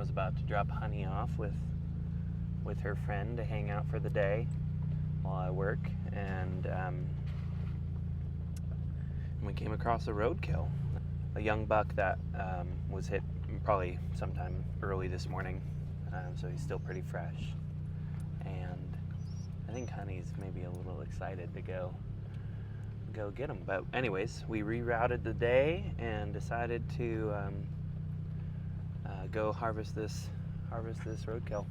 was about to drop Honey off with her friend to hang out for the day while I work, and we came across a roadkill, a young buck that was hit probably sometime early this morning, so he's still pretty fresh. And I think Honey's maybe a little excited to go get him. But anyways, we rerouted the day and decided to go harvest this roadkill,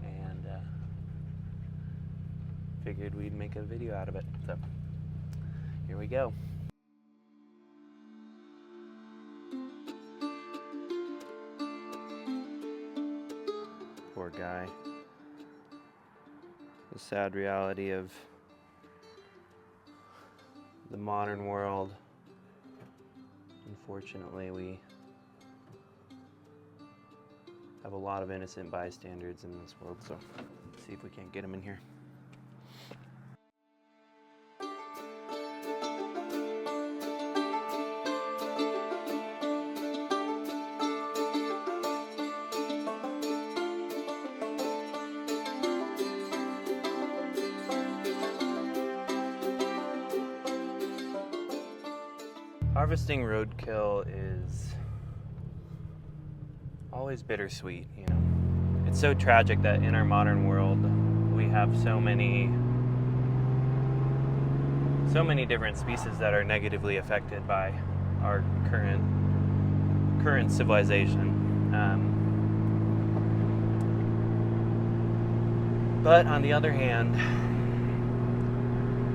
and figured we'd make a video out of it. So here we go. Poor guy. The sad reality of the modern world. Unfortunately, we have a lot of innocent bystanders in this world, so let's see if we can't get him in here. Harvesting roadkill is always bittersweet, you know. It's so tragic that in our modern world we have so many different species that are negatively affected by our current civilization. But on the other hand,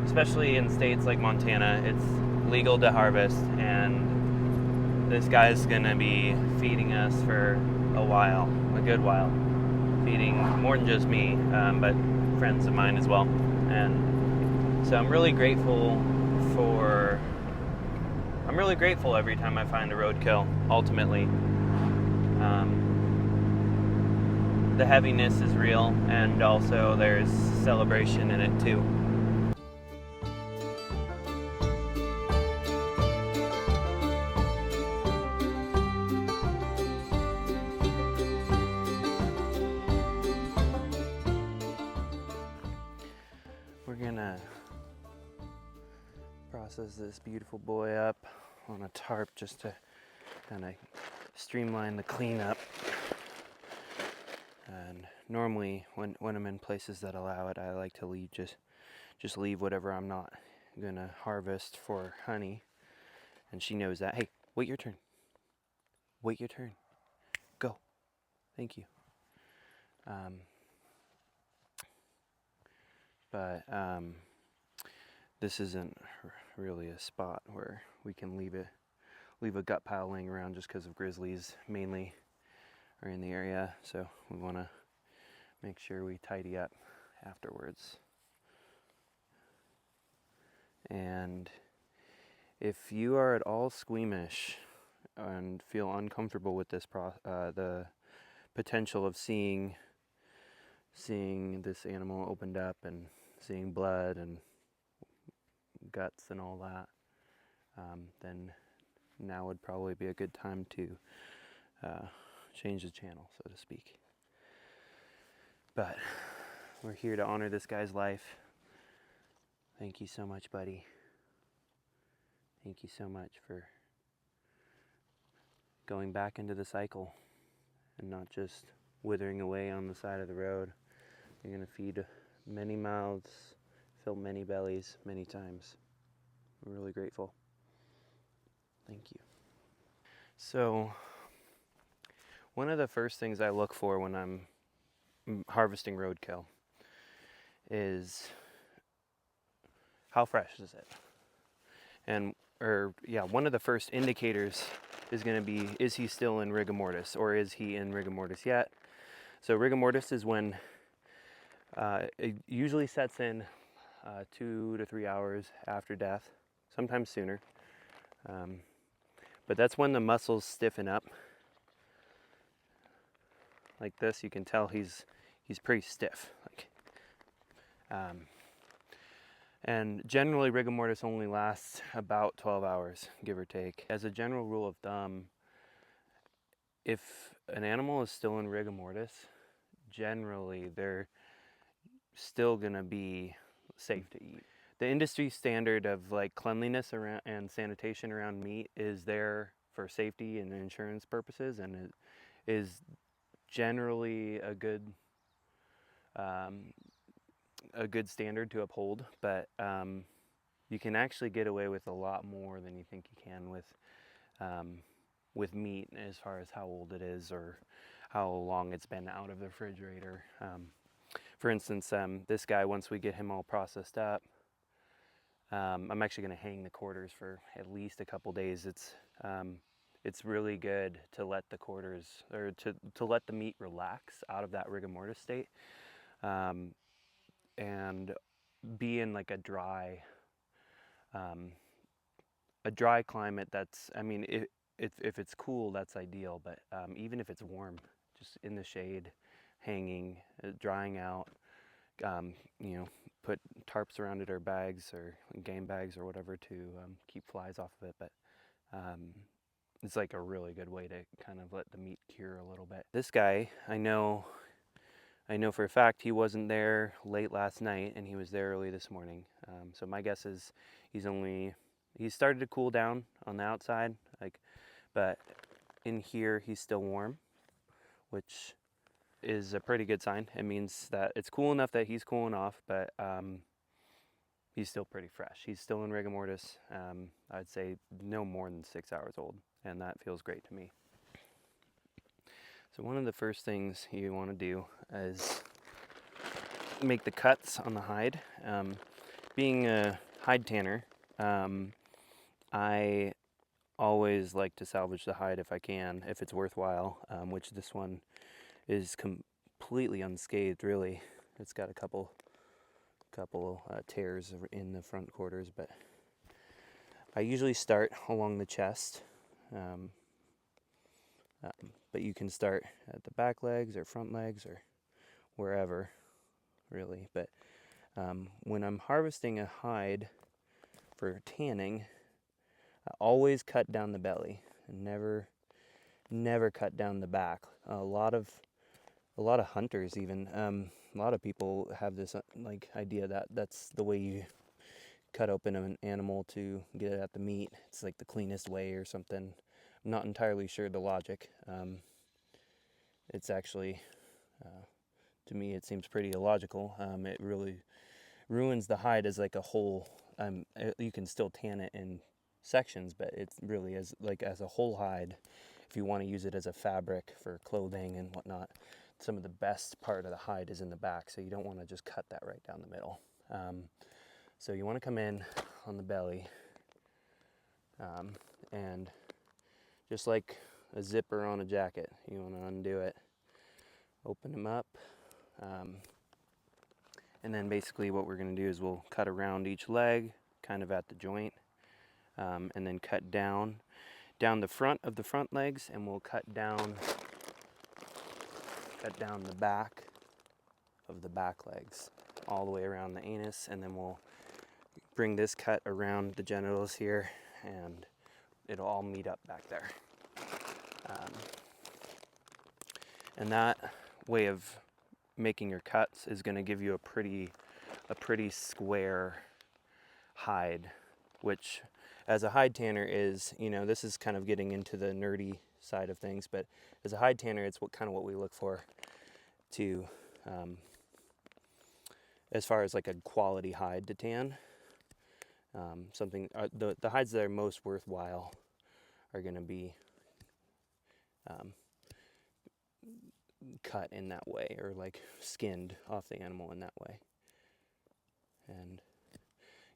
especially in states like Montana, it's legal to harvest, and this guy's gonna be feeding us for a good while, feeding more than just me, but friends of mine as well. And so I'm really grateful every time I find a roadkill. Ultimately, the heaviness is real, and also there's celebration in it too. We're gonna process this beautiful boy up on a tarp just to kind of streamline the cleanup. And normally when I'm in places that allow it, I like to leave just leave whatever I'm not gonna harvest for Honey, and she knows that. Hey, wait your turn. Wait your turn. Go. Thank you. But this isn't really a spot where we can leave a gut pile laying around just because of grizzlies mainly are in the area. So we want to make sure we tidy up afterwards. And if you are at all squeamish and feel uncomfortable with this the potential of seeing this animal opened up and seeing blood and guts and all that, then now would probably be a good time to change the channel, so to speak. But we're here to honor this guy's life. Thank you so much, buddy. Thank you so much for going back into the cycle and not just withering away on the side of the road. You're going to feed many mouths, fill many bellies, many times. I'm really grateful. Thank you. So, one of the first things I look for when I'm harvesting roadkill is how fresh is it? And one of the first indicators is going to be, is he still in rigor mortis, or is he in rigor mortis yet? So rigor mortis is when it usually sets in 2 to 3 hours after death, sometimes sooner. But that's when the muscles stiffen up. Like this, you can tell he's pretty stiff. And generally rigor mortis only lasts about 12 hours, give or take. As a general rule of thumb, if an animal is still in rigor mortis, generally they're still gonna be safe to eat. The industry standard of like cleanliness around and sanitation around meat is there for safety and insurance purposes, and it is generally a good standard to uphold. But you can actually get away with a lot more than you think you can with meat, as far as how old it is or how long it's been out of the refrigerator. For instance, this guy, once we get him all processed up, I'm actually going to hang the quarters for at least a couple days. It's really good to let the quarters, or to let the meat relax out of that rigor mortis state, and be in like a dry climate. That's, I mean, if it's cool, that's ideal, but even if it's warm, just in the shade, hanging, drying out, you know, put tarps around it or bags or game bags or whatever to keep flies off of it. But it's like a really good way to kind of let the meat cure a little bit. This guy, I know for a fact he wasn't there late last night, and he was there early this morning. So my guess is he's started to cool down on the outside, but in here he's still warm, which is a pretty good sign. It means that it's cool enough that he's cooling off, but he's still pretty fresh. He's still in rigor mortis. I'd say no more than 6 hours old, and that feels great to me. So one of the first things you want to do is make the cuts on the hide. Being a hide tanner, I always like to salvage the hide if I can, if it's worthwhile, which this one is completely unscathed, really. It's got a couple tears in the front quarters, but I usually start along the chest. But you can start at the back legs or front legs or wherever, really. But when I'm harvesting a hide for tanning, I always cut down the belly and never cut down the back. A lot of hunters, even a lot of people have this like idea that that's the way you cut open an animal to get at the meat. It's like the cleanest way or something. I'm not entirely sure the logic. It's actually, to me, it seems pretty illogical. It really ruins the hide as like a whole. You can still tan it in sections, but it's really as a whole hide. If you want to use it as a fabric for clothing and whatnot, some of the best part of the hide is in the back, so you don't want to just cut that right down the middle. So you want to come in on the belly, and just like a zipper on a jacket, you want to undo it, open them up, and then basically what we're going to do is we'll cut around each leg, kind of at the joint, and then cut down the front of the front legs, and we'll cut down the back of the back legs all the way around the anus, and then we'll bring this cut around the genitals here, and it'll all meet up back there. And that way of making your cuts is going to give you a pretty square hide, which as a hide tanner is, this is kind of getting into the nerdy side of things, but as a hide tanner, it's what we look for to as far as like a quality hide to tan. The hides that are most worthwhile are going to be cut in that way, or like skinned off the animal in that way. And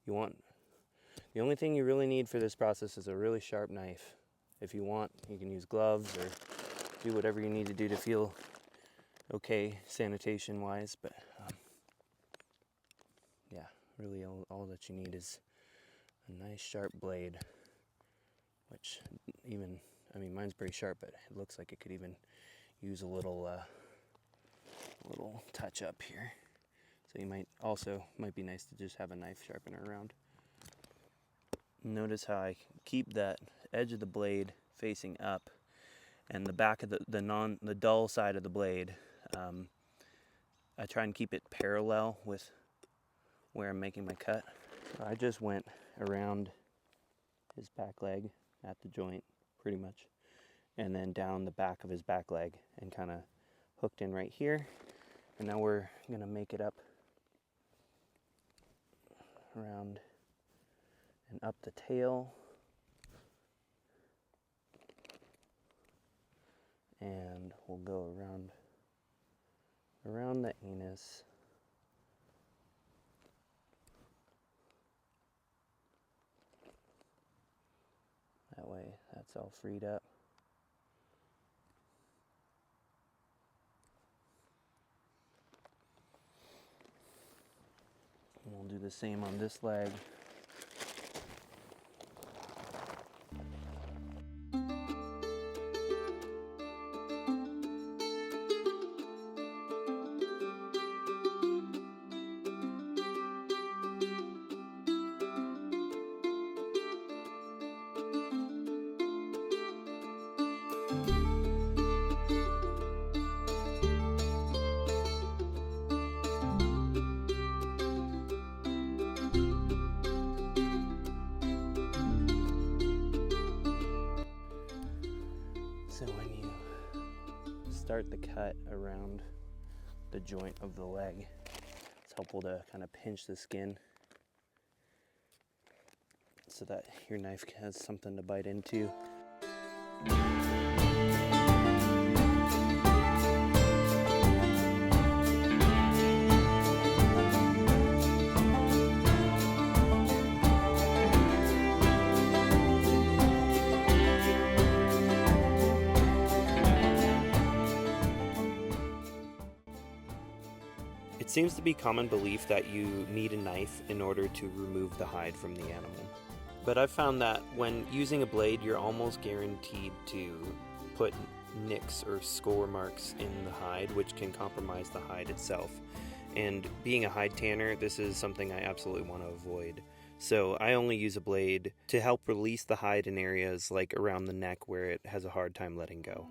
the only thing you really need for this process is a really sharp knife. If you want, you can use gloves or do whatever you need to do to feel okay sanitation wise, but yeah, really all that you need is a nice sharp blade, which mine's pretty sharp, but it looks like it could even use a little touch up here. So might be nice to just have a knife sharpener around. Notice how I keep that edge of the blade facing up, and the back of the dull side of the blade, I try and keep it parallel with where I'm making my cut. So I just went around his back leg at the joint pretty much, and then down the back of his back leg and kind of hooked in right here. And now we're gonna make it up around and up the tail, and we'll go around the anus. That way that's all freed up. And we'll do the same on this leg. So when you start the cut around the joint of the leg, it's helpful to kind of pinch the skin so that your knife has something to bite into. It seems to be common belief that you need a knife in order to remove the hide from the animal. But I've found that when using a blade, you're almost guaranteed to put nicks or score marks in the hide, which can compromise the hide itself. And being a hide tanner, this is something I absolutely want to avoid. So I only use a blade to help release the hide in areas like around the neck where it has a hard time letting go.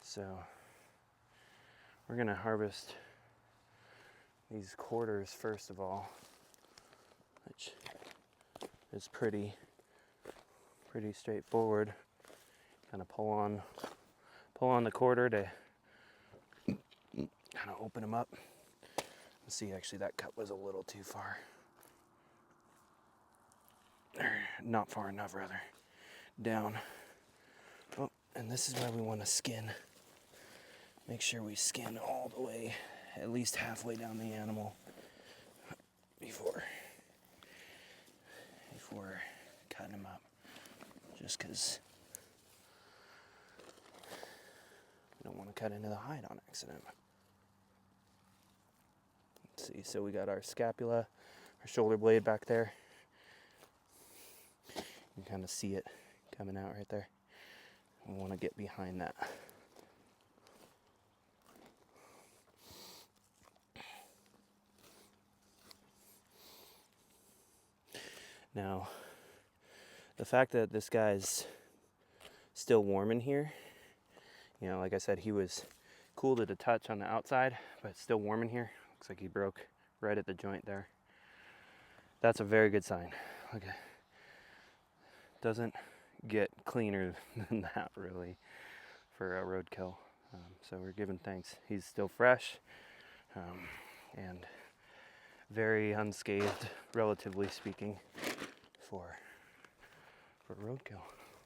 So we're gonna harvest these quarters first of all, which is pretty straightforward. Kind of pull on the quarter to kind of open them up. Let's see, actually that cut was a little too far. Or not far enough, rather. Down. Oh, and this is why we want to skin. Make sure we skin all the way, at least halfway down the animal before cutting them up. Just because we don't want to cut into the hide on accident. Let's see, so we got our scapula, our shoulder blade back there. You can kind of see it coming out right there. We want to get behind that. Now, the fact that this guy's still warm in here, you know, like I said, he was cool to the touch on the outside, but still warm in here. Looks like he broke right at the joint there. That's a very good sign. Okay. Doesn't get cleaner than that, really, for a roadkill. So we're giving thanks. He's still fresh and very unscathed, relatively speaking, for roadkill.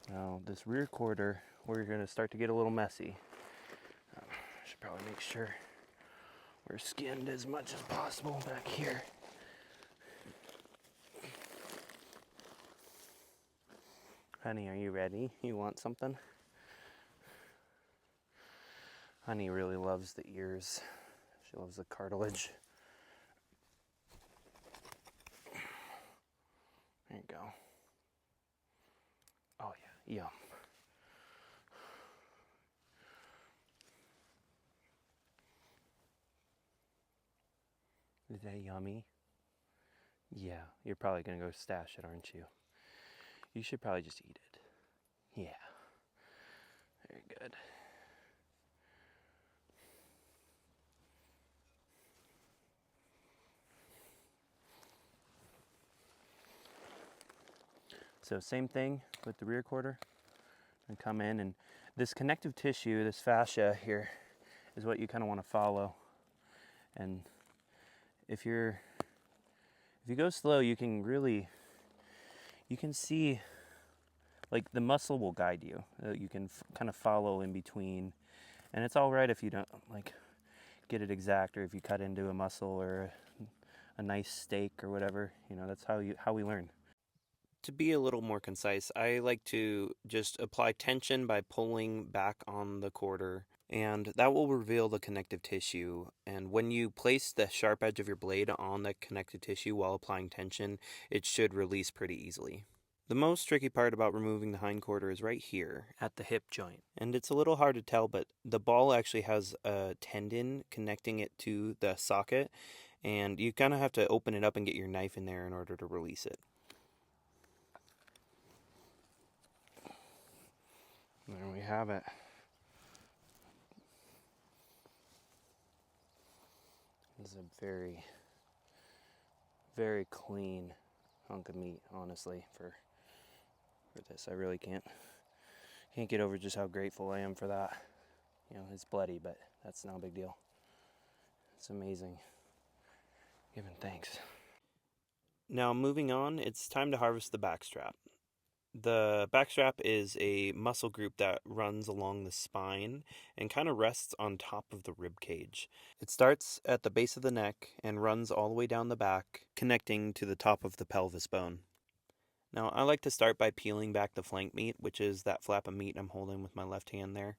Now this rear quarter, we're going to start to get a little messy. I should probably make sure we're skinned as much as possible back here. Honey, are you ready? You want something? Honey really loves the ears She loves the cartilage. There you go. Oh yeah, yum. Is that yummy? Yeah, you're probably gonna go stash it, aren't you? You should probably just eat it. Yeah, very good. So same thing with the rear quarter. And come in, and this connective tissue, this fascia here, is what you kind of want to follow. And if you go slow, you can see, like, the muscle will guide you. You can kind of follow in between, and it's all right if you don't like get it exact, or if you cut into a muscle or a nice steak or whatever. You know, that's how we learn. To be a little more concise, I like to just apply tension by pulling back on the quarter, and that will reveal the connective tissue. And when you place the sharp edge of your blade on the connective tissue while applying tension, it should release pretty easily. The most tricky part about removing the hind quarter is right here at the hip joint. And it's a little hard to tell, but the ball actually has a tendon connecting it to the socket, and you kind of have to open it up and get your knife in there in order to release it. There we have it. This is a very, very clean hunk of meat, honestly, for this. I really can't get over just how grateful I am for that. You know, it's bloody, but that's no big deal. It's amazing. Giving thanks. Now moving on, it's time to harvest the backstrap. The backstrap is a muscle group that runs along the spine and kind of rests on top of the rib cage. It starts at the base of the neck and runs all the way down the back, connecting to the top of the pelvis bone. Now, I like to start by peeling back the flank meat, which is that flap of meat I'm holding with my left hand there.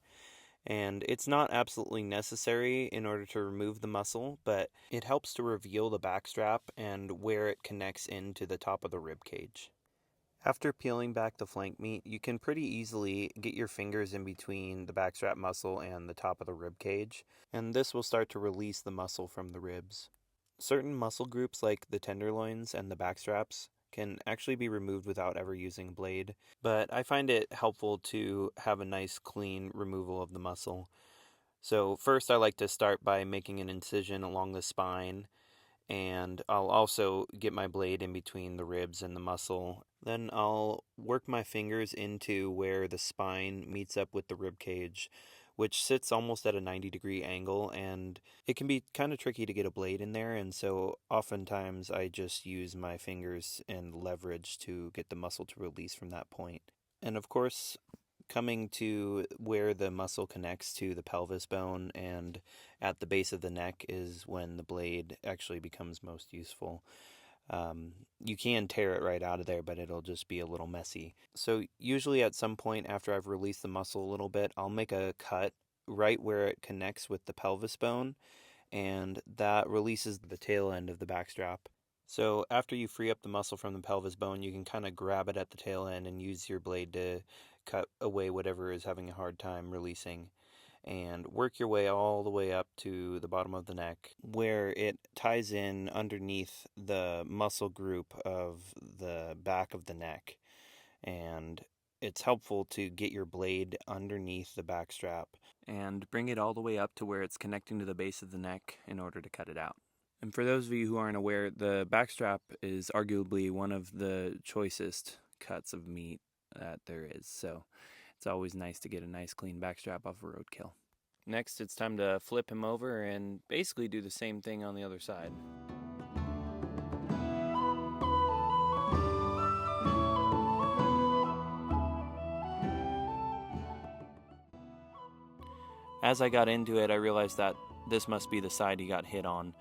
And it's not absolutely necessary in order to remove the muscle, but it helps to reveal the backstrap and where it connects into the top of the rib cage. After peeling back the flank meat, you can pretty easily get your fingers in between the backstrap muscle and the top of the rib cage, and this will start to release the muscle from the ribs. Certain muscle groups like the tenderloins and the backstraps can actually be removed without ever using a blade, but I find it helpful to have a nice clean removal of the muscle. So first I like to start by making an incision along the spine, and I'll also get my blade in between the ribs and the muscle. Then I'll work my fingers into where the spine meets up with the rib cage, which sits almost at a 90-degree angle, and it can be kind of tricky to get a blade in there, and so oftentimes I just use my fingers and leverage to get the muscle to release from that point. And of course, coming to where the muscle connects to the pelvis bone and at the base of the neck is when the blade actually becomes most useful. You can tear it right out of there, but it'll just be a little messy. So usually at some point after I've released the muscle a little bit, I'll make a cut right where it connects with the pelvis bone, and that releases the tail end of the backstrap. So after you free up the muscle from the pelvis bone, you can kind of grab it at the tail end and use your blade to cut away whatever is having a hard time releasing, and work your way all the way up to the bottom of the neck where it ties in underneath the muscle group of the back of the neck. And it's helpful to get your blade underneath the backstrap and bring it all the way up to where it's connecting to the base of the neck in order to cut it out. And for those of you who aren't aware, the backstrap is arguably one of the choicest cuts of meat that there is. So it's always nice to get a nice clean backstrap off a roadkill. Next, it's time to flip him over and basically do the same thing on the other side. As I got into it, I realized that this must be the side he got hit on.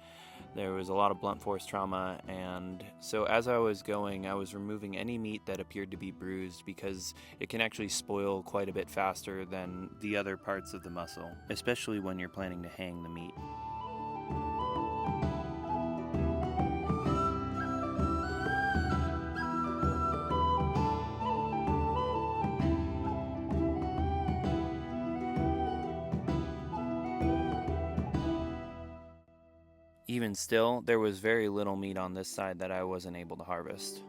There was a lot of blunt force trauma, and so as I was going, I was removing any meat that appeared to be bruised because it can actually spoil quite a bit faster than the other parts of the muscle, especially when you're planning to hang the meat. Even still, there was very little meat on this side that I wasn't able to harvest.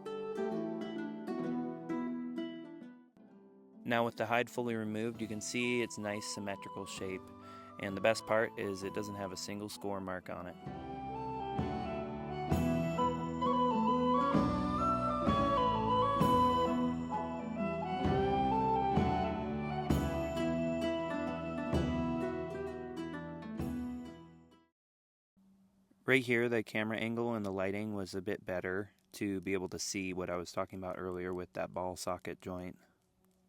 Now with the hide fully removed, you can see its nice symmetrical shape, and the best part is it doesn't have a single score mark on it. Right here, the camera angle and the lighting was a bit better to be able to see what I was talking about earlier with that ball socket joint.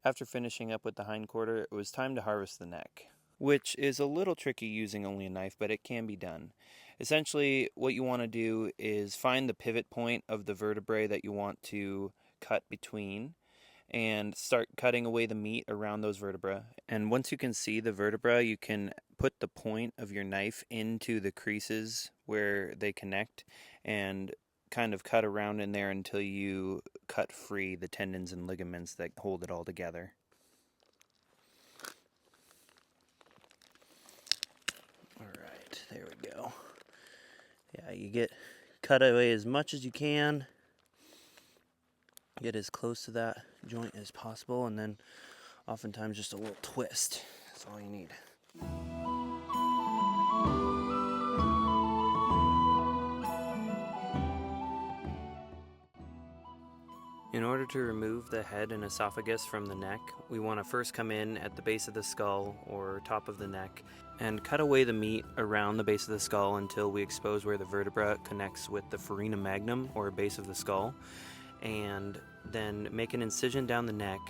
After finishing up with the hindquarter, it was time to harvest the neck, which is a little tricky using only a knife, but it can be done. Essentially, what you want to do is find the pivot point of the vertebrae that you want to cut between and start cutting away the meat around those vertebrae. And once you can see the vertebra, you can put the point of your knife into the creases where they connect and kind of cut around in there until you cut free the tendons and ligaments that hold it all together. Alright, there we go. Yeah, you cut away as much as you can. Get as close to that joint as possible, and then oftentimes just a little twist. That's all you need. In order to remove the head and esophagus from the neck, we want to first come in at the base of the skull or top of the neck and cut away the meat around the base of the skull until we expose where the vertebra connects with the foramen magnum or base of the skull, and then make an incision down the neck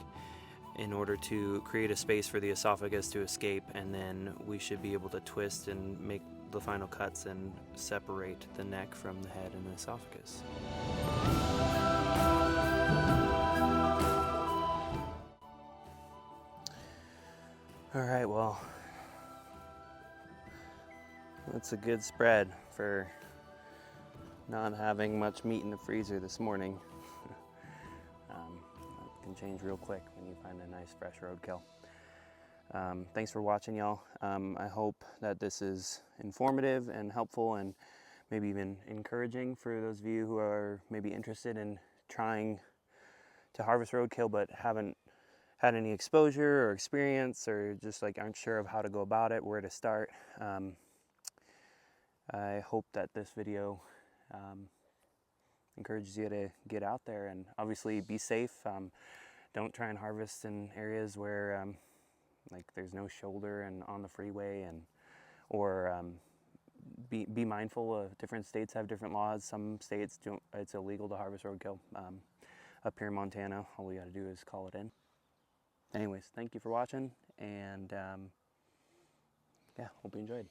in order to create a space for the esophagus to escape, and then we should be able to twist and make the final cuts and separate the neck from the head and the esophagus. Alright, well, that's a good spread for not having much meat in the freezer this morning. That can change real quick when you find a nice fresh roadkill. Thanks for watching, y'all. I hope that this is informative and helpful and maybe even encouraging for those of you who are maybe interested in trying to harvest roadkill but haven't had any exposure or experience, or just like aren't sure of how to go about it, where to start. I hope that this video encourages you to get out there and obviously be safe. Don't try and harvest in areas where like there's no shoulder and on the freeway, or be mindful of different states have different laws. Some states don't, it's illegal to harvest roadkill. Up here in Montana, all we got to do is call it in. Anyways, thank you for watching, and yeah, hope you enjoyed.